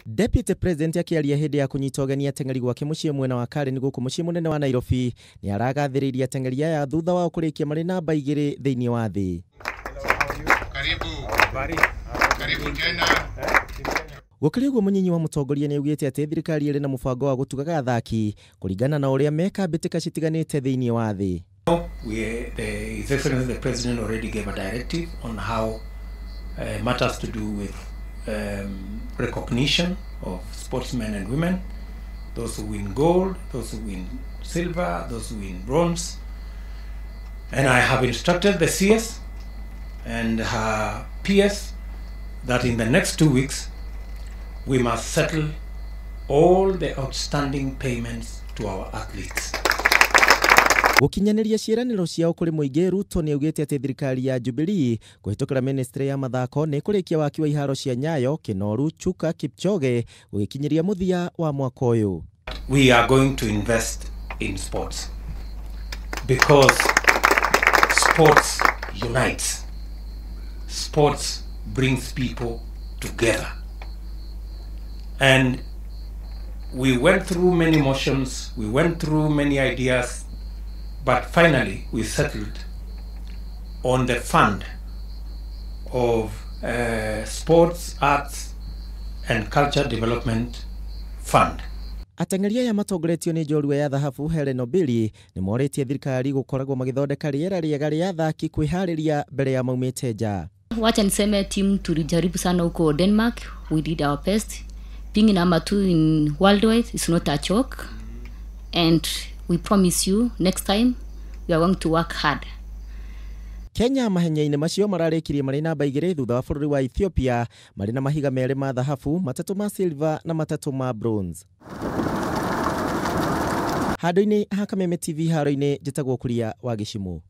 Deputy President akiaria hindi ya kunyita ugeni ateng'eri gwake muciĩ mwena wa Karen guku muciĩ munene wa Nairobi ni aragathĩrĩria ateng'eri aya thutha wa kurikia marĩ namba igiri thĩinĩ wa thĩ. Karibu tena. Gukiri uguo Munini wa mutongoria ni augite ati thirikari iri na mubango wa gutugaga athaki kuringana na uria meka mbitika citiganite thĩinĩ wa thĩ. His Excellency the President already gave a directive on how matters to do with recognition of sportsmen and women, those who win gold, those who win silver, those who win bronze. And I have instructed the CS and her PS that in the next 2 weeks we must settle all the outstanding payments to our athletes. Gukinyaniria ciĩranĩro ciao kuri muingi, Ruto ni augite ati thirikari ya Jubilee kuhitukira ministry ya mathako ni kurikia waki wa iharo cia Nyayo, Kinoru, Chuka, Kipchoge gugikinyiria muthia wa mwaka uyu. We are going to invest in sports because sports unites. Sports brings people together. And we went through many motions, we went through many ideas, but finally we settled on the fund of Sports, Arts and Culture Development Fund. Ateng'eri aya matongoretio ni njorua ya thahabu Helen Obiri ni moretie thirikari gukoragwo magithondeka rĩera rĩega rĩa athaki kwĩharĩria mbere ya maumĩte nja. Wacha niseme timu tulijaribu sana huko Denmark, we did our best. Being number 2 in worldwide is not a joke, and we promise you next time we are going to work hard. Kenya mahenya-ini macio mararikirie marĩ namba igiri thutha wa bũrũri wa Ethiopia marĩ na mahiga merĩ ma thahabu, matatũ ma silver na matatũ ma bronze. Handũ-inĩ ha Kameme TV haro-inĩ njĩtagwo Kuria wa Gichimu.